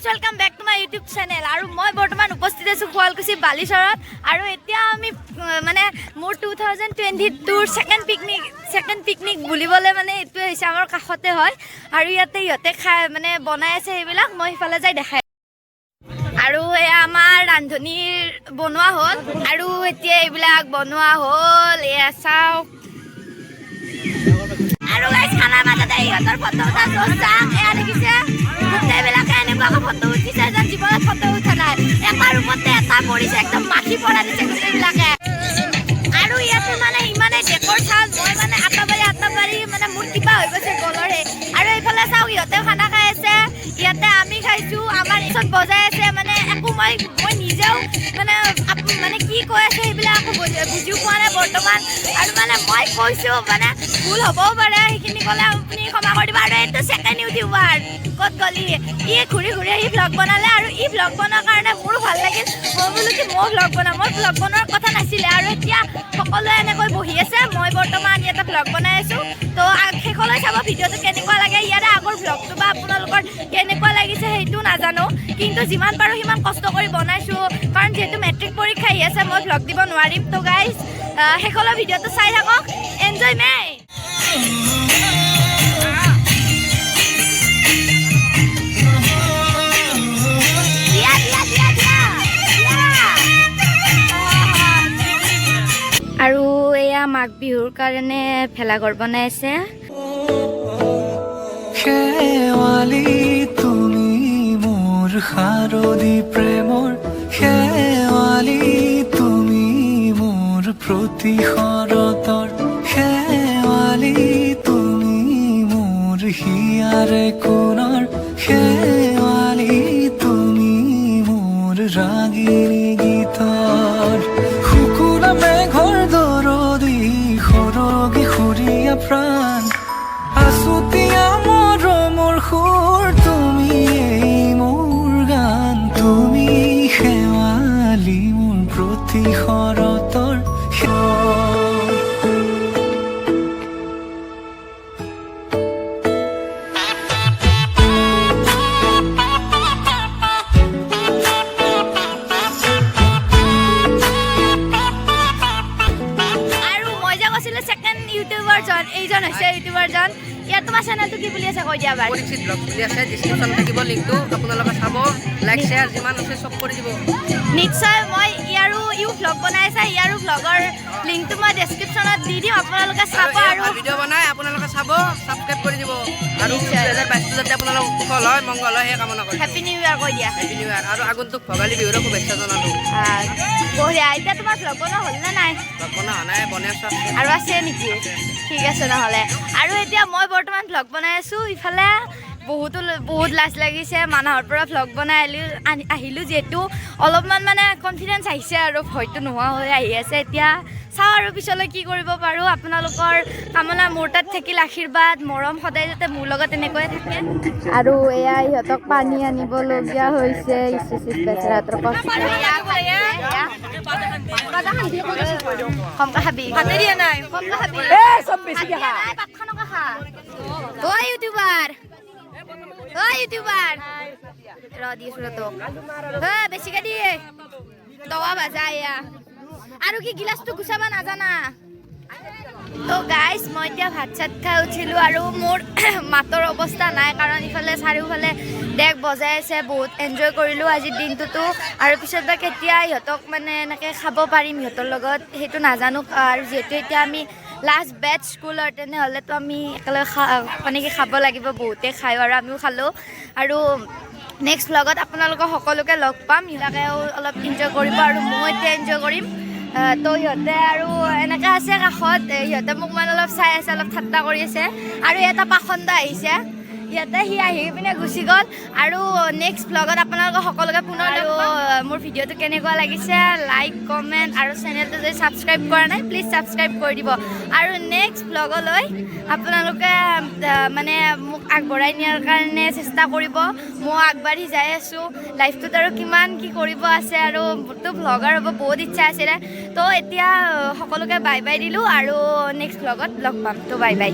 guys, welcome back to my YouTube channel. আৰু মই বৰ্তমান উপস্থিত আছো শুৱালকুছি বালিচৰত আৰু এতিয়া আমি মানে মোৰ 2022 সেকেন্ড পিকনিক বুলিবলে মানে এটো হৈছে আমাৰ কাখতে হয় আৰু ইয়াতে ইহতে খাই মানে বনাই আছে এইবিলাক মই ইফালে যাই দেখাই আৰু এয়া আমাৰ ৰান্ধনীৰ বনোৱা হ'ল আৰু এতিয়া এইবিলাক বনোৱা হ'ল এয়া চাও আৰু গাইস খানাৰ মাজতে ইহঁতৰ ফটো উঠা চস্তা এয়া দেখিছে গোটেইবিলাকে এনেকুৱাকে ফটো উঠিছে যেন জীৱনত ফটো উঠা নাই এটাৰ ওপৰতে এটা পৰিছে একদম মাখি পৰা দিছে গোটেইবিলাকে আৰু ইয়াতে মানে ইমানে ডেকৰ চাল মই মানে আটাবাৰী মানে মোৰ কিবা হৈ গৈছে গলৰে আৰু এইফালে চাওক ইহঁতে খানা খাই আছে ইয়াতে আমি খাইছো আমাৰ ইছত বজাই আছে মানে একো মই নিজেও মানে কি কৈ আছে সেইবিলাক আকৌ বুজিও পোৱা নাই বৰ্তমান আৰু মানে মই কৈছো মানে ভুল হ'বও পাৰে সেইখিনি ক'লে আপুনি ক্ষমা কৰি দিব আৰু এইটো ছেকেণ্ড ইউটিউবাৰ ক'ত গলি ই ঘূৰি আহি ভ্লগ বনালে আৰু ই ভ্লগ বনোৱাৰ কাৰণে মোৰো ভাল লাগিল মই বোলো কি মই ভ্লগ বনোৱাৰ কথা নাছিলে আৰু এতিয়া সকলোৱে এনেকৈ বহি আছে মই বৰ্তমান ইয়াতে ভ্লগ বনাই আছো তো শেষলৈ চাব ভিডিঅ'টো কেনেকুৱা লাগে ইয়াৰে আগৰ ভ্লগটো বা আপোনালোকৰ কেনেকুৱা লাগিছে সেইটো নাজানো কিন্তু যিমান পাৰো সিমান কষ্ট কৰি বনাইছো কাৰণ যেহেতু মেট্ৰিক পৰীক্ষা আহি আছে মই ভ্লগ দিব নোৱাৰিম তো গাইজ শেষলৈ ভিডিঅ'টো চাই থাকক এনজয় মে আৰু এয়া মাঘ বিহুৰ কাৰণে ভেলাঘৰ বনাই আছে শেৱালি তুমি মোৰ শাৰদী প্ৰেমৰ শেৱালি তুমি মোৰ প্ৰতি শৰতৰ শেৱালি তুমি মোৰ হিয়াৰে কোণৰ শেৱালি তুমি মোৰ ৰাগিনী গীতৰ শুকুনা মেঘৰ দৰদি সৰগী সুৰীয়া প্ৰাণ আছুতীয়া মৰমৰ সুৰ তুমি মোৰ গান তুমি শেৱালি মোৰ প্ৰতি শৰতৰ এইজন হৈছে ইউটিউবাৰজন ইয়াত তোমাৰ চেনেলটো কি বুলি আছে কৈ দিয়া বাৰু পৰিচিত ব্লগ বুলি আছে ডিসক্ৰিপচন থাকিব লিংকটো আপোনালোকে চাব লাইক শেয়াৰ যিমান আছে সব কৰি দিব নিশ্চয় মই ইউ ব্লগ বনাই আছে ইয়াৰো ব্লগৰ লিংকটো মই ডেসক্ৰিপচনত দি দিম আপোনালোকে চাব আৰু ভিডিও বনাই আপোনালোকে চাব সাবস্ক্ৰাইব কৰি দিব আৰু 2022 যাতে আপোনালোক সফল হয় মংগল হয় কামনা কৰিম হ্যাপি নিউ ইয়াৰ কৈ দিয়া হ্যাপি নিউ ইয়াৰ আৰু আগন্তুক ভোগালী বিহুৰ শুভেচ্ছা জনালো বঢ়িয়া এতিয়া তোমাৰ ব্লগ বনোৱা হ'ল না নাই ব্লগ বনোৱা নাই বনাই আছো আৰু আছে নেকি ঠিক আছে নহলে আৰু এতিয়া মই বৰ্তমান ভ্লগ বনাই আছো ইফালে বহুত লাজ লাগিছে মানুহৰ পৰা ভ্লগ বনাই আহিলো যেহেতু অলপমান মানে কনফিডেন্স আহিছে আৰু ভয়টো নোহোৱা হৈ আহি আছে এতিয়া চাওঁ আৰু পিছলৈ কি কৰিব পাৰো আপোনালোকৰ কামনা মোৰ তাত থাকিল আশীৰ্বাদ মৰম সদায় যাতে মোৰ লগত এনেকৈ থাকে আৰু এয়া ইহঁতক পানী আনিবলগীয়া হৈছে বেচেৰাহঁতৰ কষ্ট কমকা খাবি ভাতে দিয়া নাই কমকা খাবি চব বেছিকে খা ভাত খানকা খা ও ইউটিউবাৰ ৰ দিছো তোক বেছিকে দিয়ে তৱা ভাজা এয়া আৰু কি গিলাচটো গুচাবা নাজানা তো গাইজ মই এতিয়া ভাত চাত খাই উঠিলোঁ আৰু মোৰ মাতৰ অৱস্থা নাই কাৰণ ইফালে চাৰিওফালে ডেক বজাই আছে বহুত এনজয় কৰিলোঁ আজিৰ দিনটোতো আৰু পিছত বা কেতিয়া ইহঁতক মানে এনেকৈ খাব পাৰিম ইহঁতৰ লগত সেইটো নাজানো আৰু যিহেতু এতিয়া আমি লাষ্ট বেটছ স্কুলৰ তেনেহ'লেতো আমি একেলগে মানে কি খাব লাগিব বহুতে খায় আৰু আমিও খালোঁ আৰু নেক্সট ভ্লগত আপোনালোকক সকলোকে লগ পাম সিহঁতেও অলপ এনজয় কৰিব আৰু মই এতিয়া এনজয় কৰিম তো সিহঁতে আৰু এনেকৈ আছে কাষত সিহঁতে মোক মানে অলপ চাই আছে অলপ ঠাট্টা কৰি আছে আৰু এটা পাখন্দ আহিছে ইয়াতে সি আহি পিনে গুচি গ'ল আৰু নেক্সট ভ্লগত আপোনালোকক সকলোকে পুনৰ মোৰ ভিডিঅ'টো কেনেকুৱা লাগিছে লাইক কমেণ্ট আৰু চেনেলটো যদি ছাবস্ক্ৰাইব কৰা নাই প্লিজ ছাবস্ক্ৰাইব কৰি দিব আৰু নেক্সট ভ্লগলৈ আপোনালোকে মানে মোক আগবঢ়াই নিয়াৰ কাৰণে চেষ্টা কৰিব মই আগবাঢ়ি যাই আছোঁ লাইফটোত আৰু কিমান কি কৰিব আছে আৰু মোৰতো ভ্লগাৰ হ'ব বহুত ইচ্ছা আছিলে তো এতিয়া সকলোকে বাই বাই দিলোঁ আৰু নেক্সট ভ্লগত লগ পাম তো বাই বাই